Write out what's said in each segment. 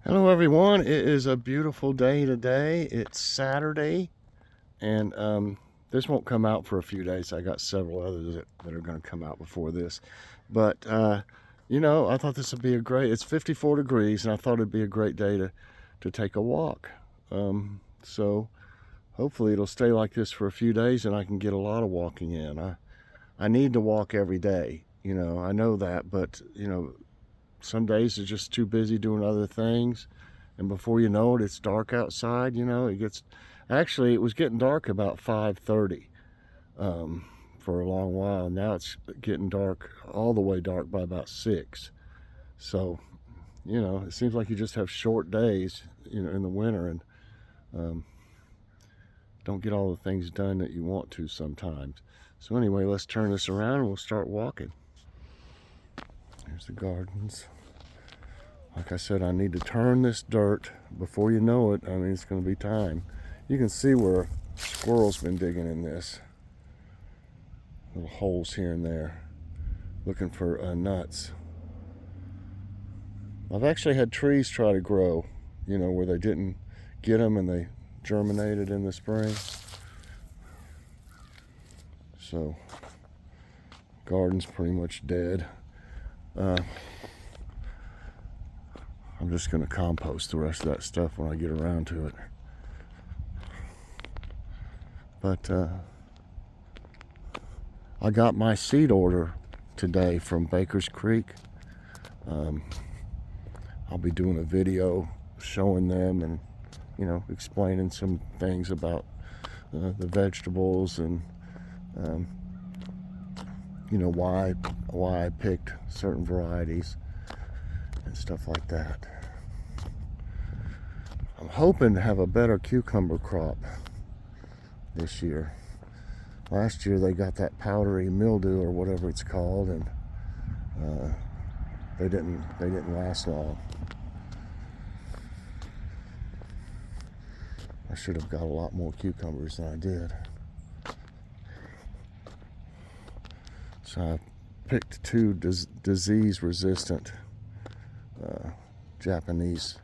Hello everyone, it is a beautiful day today. It's Saturday, and this won't come out for a few days. I got several others that are going to come out before this. But I thought this would be it's 54 degrees, and I thought it'd be a great day to take a walk. So hopefully it'll stay like this for a few days and I can get a lot of walking in. I need to walk every day, I know that, but some days are just too busy doing other things, and before you know it, it's dark outside. It was getting dark about 5:30 for a long while. Now it's getting dark, all the way dark, by about 6. So it seems like you just have short days in the winter, and don't get all the things done that you want to sometimes. So anyway, let's turn this around and we'll start walking. Here's the gardens. Like I said, I need to turn this dirt. Before you know it, it's going to be time. You can see where squirrels been digging in this. Little holes here and there, looking for nuts. I've actually had trees try to grow, where they didn't get them and they germinated in the spring. So, garden's pretty much dead. I'm just going to compost the rest of that stuff when I get around to it. But I got my seed order today from Baker's Creek. I'll be doing a video showing them and, explaining some things about the vegetables and, why I picked certain varieties and stuff like that. I'm hoping to have a better cucumber crop this year. Last year they got that powdery mildew or whatever it's called, and they didn't last long. I should have got a lot more cucumbers than I did. So I picked two disease-resistant Japanese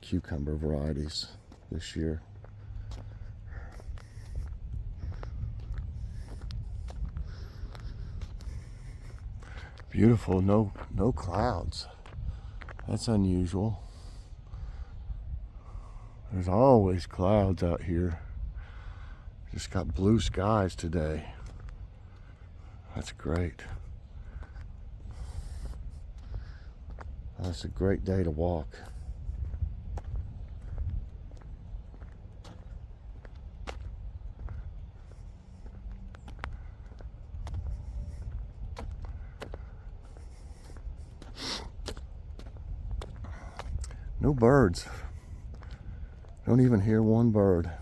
cucumber varieties this year. Beautiful, no clouds. That's unusual. There's always clouds out here. Just got blue skies today. That's great. That's a great day to walk. No birds. Don't even hear one bird.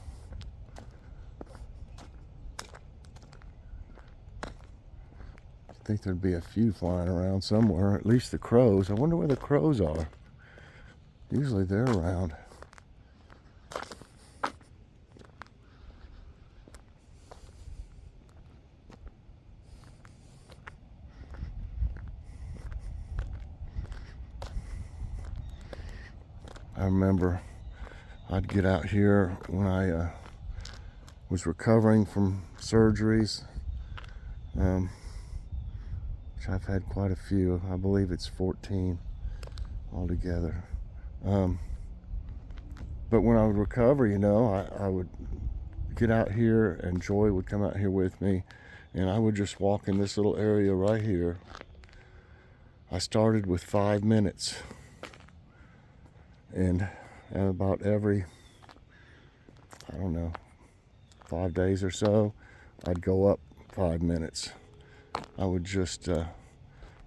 I think there'd be a few flying around somewhere, at least the crows. I wonder where the crows are. Usually they're around. I remember I'd get out here when I was recovering from surgeries, which I've had quite a few. I believe it's 14 altogether. But when I would recover, I would get out here, and Joy would come out here with me, and I would just walk in this little area right here. I started with 5 minutes, and about every, 5 days or so, I'd go up 5 minutes. I would just,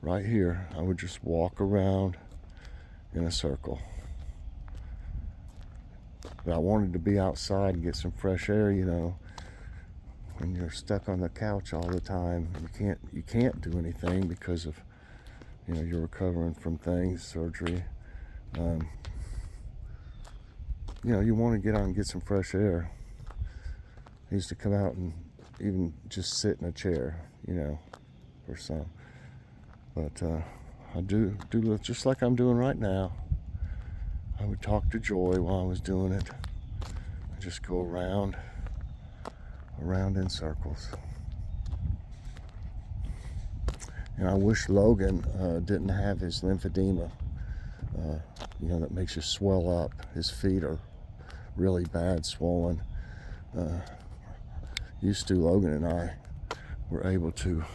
right here, I would just walk around in a circle. But I wanted to be outside and get some fresh air, When you're stuck on the couch all the time, you can't do anything because of, you're recovering from things, surgery. You want to get out and get some fresh air. I used to come out and even just sit in a chair, for some. But I do just like I'm doing right now. I I would talk to Joy while I was doing it. I just go around in circles. And I wish Logan didn't have his lymphedema, that makes you swell up. His feet are really bad, swollen. Used to, Logan and I were able to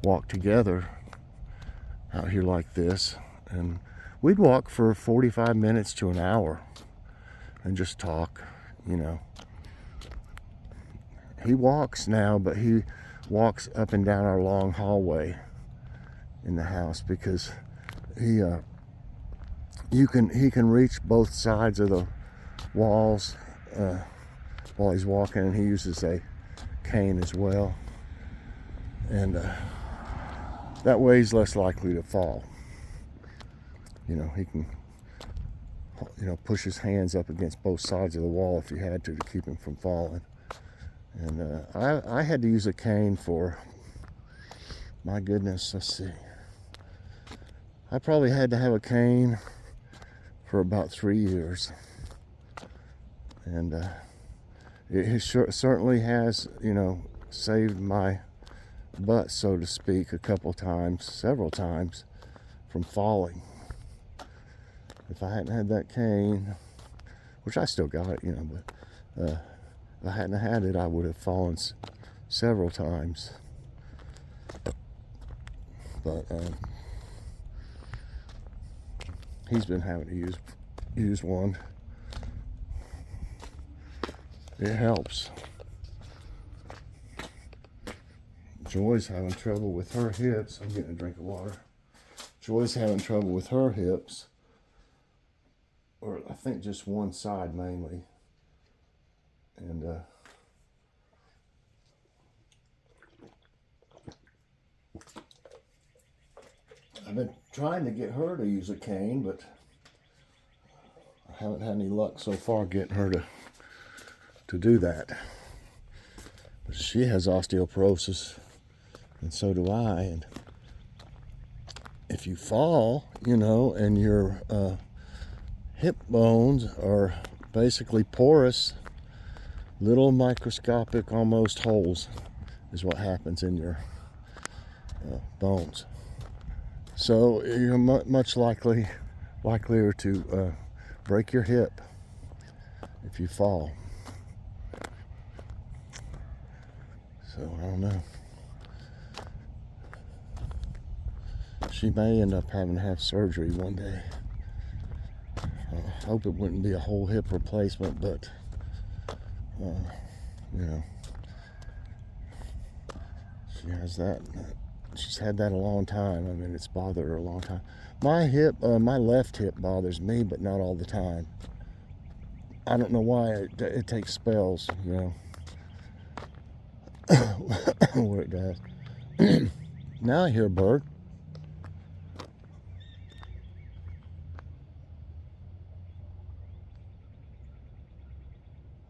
walk together out here like this, and we'd walk for 45 minutes to an hour and just talk. He walks now, but he walks up and down our long hallway in the house because he can reach both sides of the walls while he's walking, and he uses a cane as well, and that way he's less likely to fall. He can push his hands up against both sides of the wall if he had to keep him from falling. And I had to use a cane for, my goodness, let's see, I probably had to have a cane for about 3 years. And it certainly has, saved my butt, so to speak, several times, from falling. If I hadn't had that cane, which I still got it, but if I hadn't had it, I would have fallen several times. But he's been having to use one. It helps. Joy's having trouble with her hips. I'm getting a drink of water. Joy's having trouble with her hips, or I think just one side mainly. And I've been trying to get her to use a cane, but I haven't had any luck so far getting her to do that. But she has osteoporosis, and so do I. And if you fall, and your hip bones are basically porous, little microscopic almost holes is what happens in your bones. So you're much likelier to break your hip if you fall. So I don't know. She may end up having to have surgery one day. I hope it wouldn't be a whole hip replacement, but she has that. She's had that a long time. I mean, it's bothered her a long time. My left hip bothers me, but not all the time. I don't know why. It takes spells, where it does. Now I hear a bird.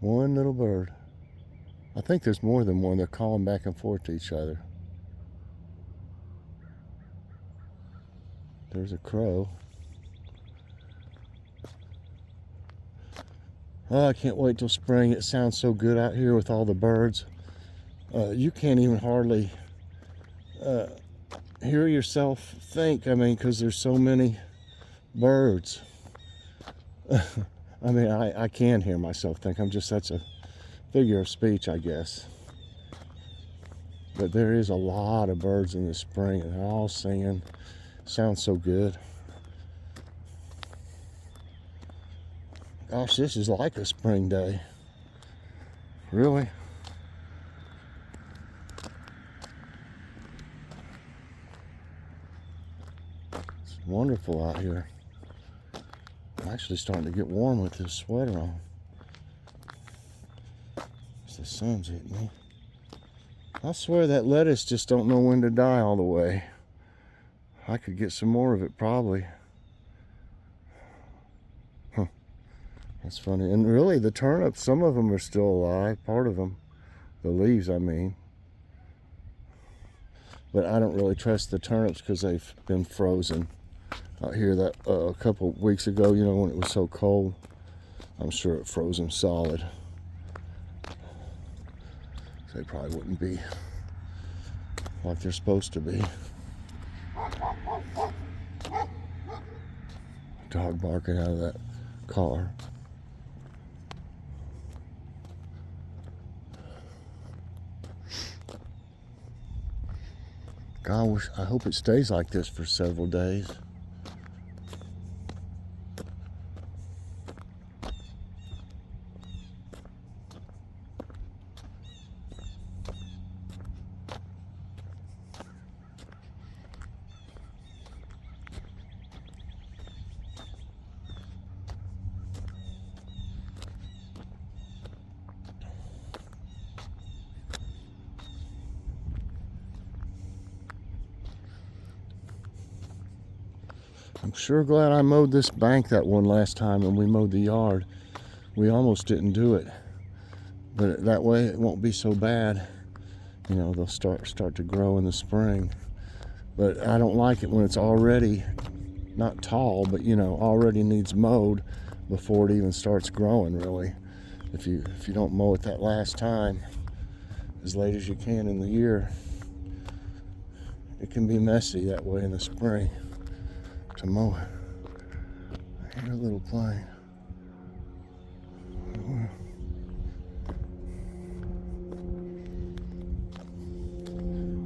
One little bird. I think there's more than one. They're calling back and forth to each other. There's a crow. Oh, I can't wait till spring. It sounds so good out here with all the birds. You can't even hardly hear yourself think. I mean, because there's so many birds. I mean, I can hear myself think. I'm just such a figure of speech, I guess. But there is a lot of birds in the spring, and they're all singing. Sounds so good. Gosh, this is like a spring day. Really? It's wonderful out here. I'm actually starting to get warm with this sweater on. The sun's hitting me. I swear that lettuce just don't know when to die all the way. I could get some more of it probably. Huh. That's funny. And really, the turnips, some of them are still alive. Part of them. The leaves, I mean. But I don't really trust the turnips because they've been frozen. out here that a couple weeks ago, you know, when it was so cold. I'm sure it froze them solid. They probably wouldn't be like they're supposed to be. Dog barking out of that car. God, I hope it stays like this for several days. I'm sure glad I mowed this bank that one last time when we mowed the yard. We almost didn't do it, but that way it won't be so bad. You know, they'll start to grow in the spring. But I don't like it when it's already not tall, but you know, already needs mowed before it even starts growing. Really, if you don't mow it that last time, as late as you can in the year, it can be messy that way in the spring to mow it. I hear a little plane.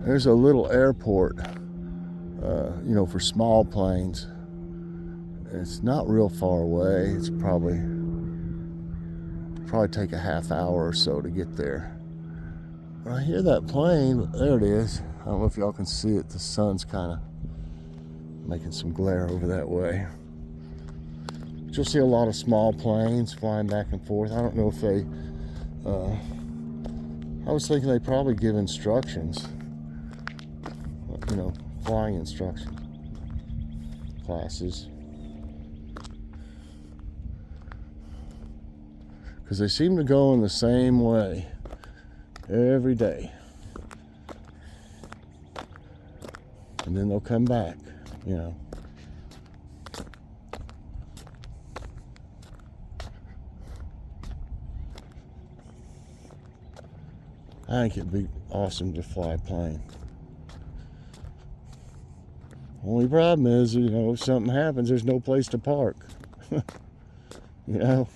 There's a little airport, you know, for small planes. It's not real far away. It's probably take a half hour or so to get there. But I hear that plane. There it is. I don't know if y'all can see it. The sun's kind of making some glare over that way. But you'll see a lot of small planes flying back and forth. I don't know if they, I was thinking they probably give instructions, you know, flying instruction classes. Because they seem to go in the same way every day. And then they'll come back, you know. I think it'd be awesome to fly a plane. Only problem is, you know, if something happens, there's no place to park. You know?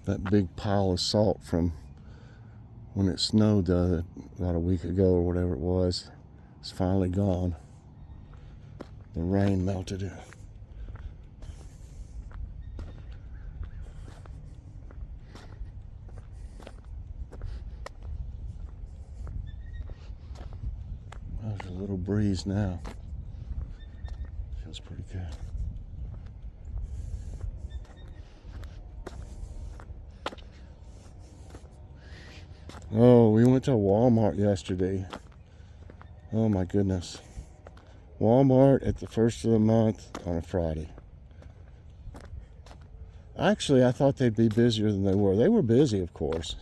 That big pile of salt from when it snowed about a week ago or whatever it was, it's finally gone. The rain melted it. There's a little breeze now. Feels pretty good. Oh, we went to Walmart yesterday. Oh my goodness. Walmart at the first of the month on a Friday. Actually, I thought they'd be busier than they were. They were busy, of course,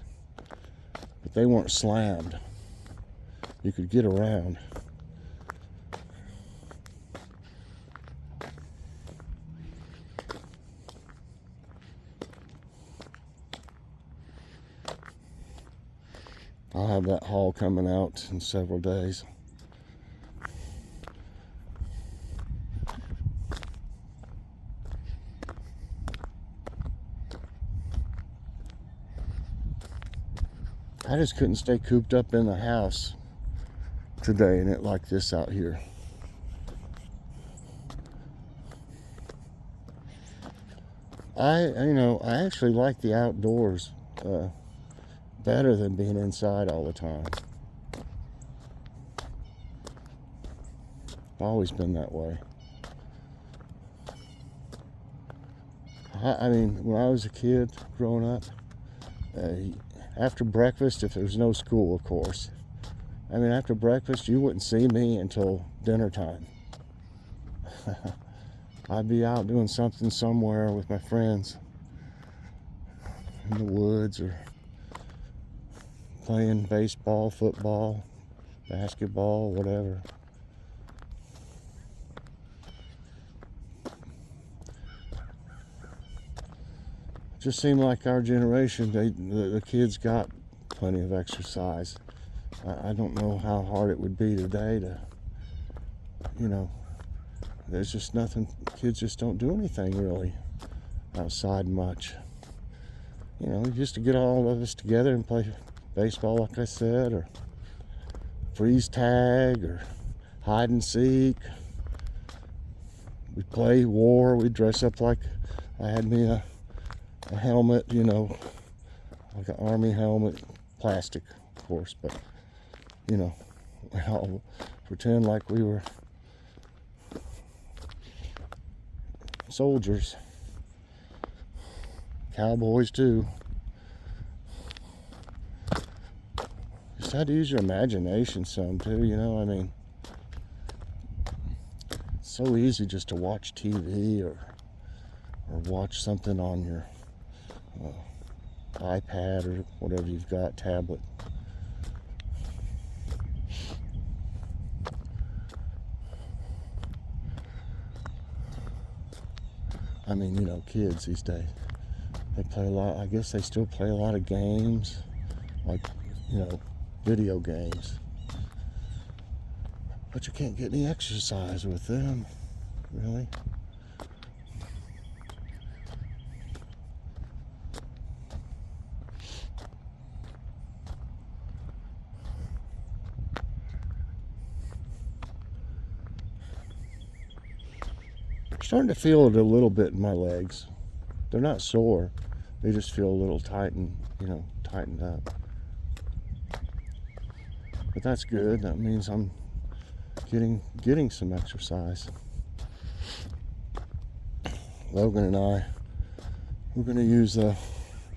but they weren't slammed. You could get around. I'll have that haul coming out in several days. I just couldn't stay cooped up in the house today and it like this out here. I actually like the outdoors better than being inside all the time. Always been that way. I mean, when I was a kid growing up, after breakfast, if there was no school, of course. I mean, after breakfast, you wouldn't see me until dinner time. I'd be out doing something somewhere with my friends in the woods, or playing baseball, football, basketball, whatever. Just seemed like our generation, the kids got plenty of exercise. I don't know how hard it would be today to, you know, there's just nothing, kids just don't do anything really outside much. You know, just to get all of us together and play baseball, like I said, or freeze tag, or hide and seek. We'd play war, we'd dress up like, I had me a helmet, you know, like an army helmet, plastic, of course, but, you know, we all pretend like we were soldiers, cowboys too. Just had to use your imagination some too, you know. I mean, it's so easy just to watch TV or watch something on your iPad or whatever you've got, tablet. I mean, you know, kids these days, they play a lot. I guess they still play a lot of games, like, you know, video games. But you can't get any exercise with them, really. Starting to feel it a little bit in my legs. They're not sore, they just feel a little tightened, you know, tightened up. But that's good. That means I'm getting some exercise. Logan and I, we're going to use the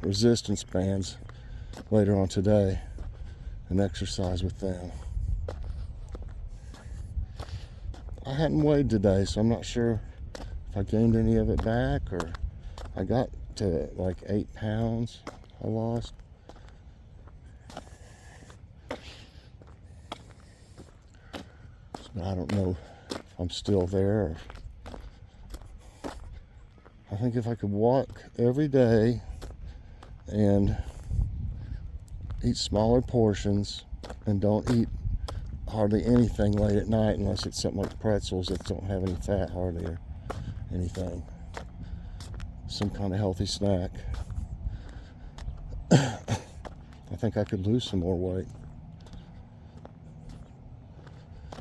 resistance bands later on today and exercise with them. I hadn't weighed today, so I'm not sure if I gained any of it back, or I got to like 8 pounds I lost. So I don't know if I'm still there. I think if I could walk every day and eat smaller portions and don't eat hardly anything late at night, unless it's something like pretzels that don't have any fat hardly or anything, some kind of healthy snack, I think I could lose some more weight.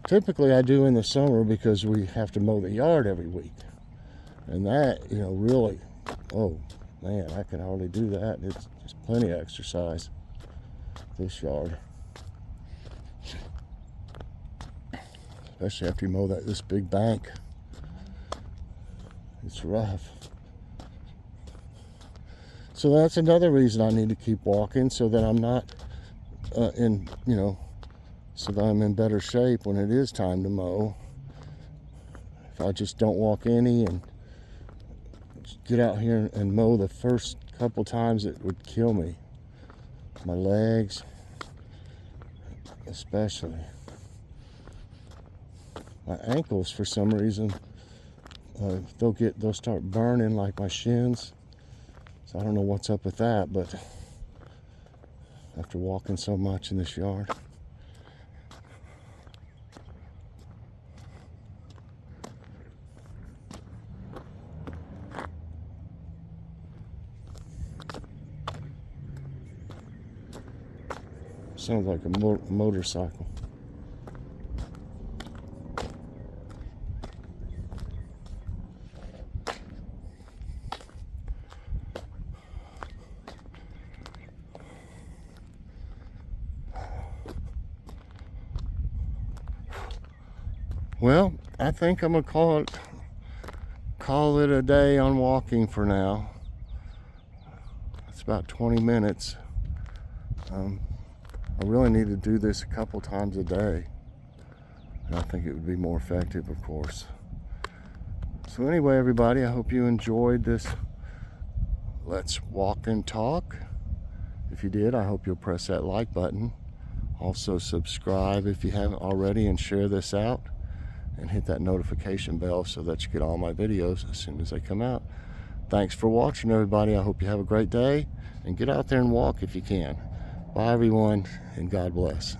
Typically I do in the summer because we have to mow the yard every week, and that, you know, really, oh man, I can hardly do that. It's just plenty of exercise, this yard, especially after you mow this big bank. It's rough. So that's another reason I need to keep walking, so that I'm not so that I'm in better shape when it is time to mow. If I just don't walk any and get out here and mow the first couple times, it would kill me. My legs, especially. My ankles, for some reason, they'll start burning, like my shins. So I don't know what's up with that, but after walking so much in this yard. Sounds like a motorcycle. Well, I think I'm gonna call it a day on walking for now. It's about 20 minutes. I really need to do this a couple times a day. And I think it would be more effective, of course. So anyway, everybody, I hope you enjoyed this Let's Walk and Talk. If you did, I hope you'll press that like button. Also subscribe if you haven't already, and share this out. And hit that notification bell so that you get all my videos as soon as they come out. Thanks for watching, everybody. I hope you have a great day. And get out there and walk if you can. Bye, everyone, and God bless.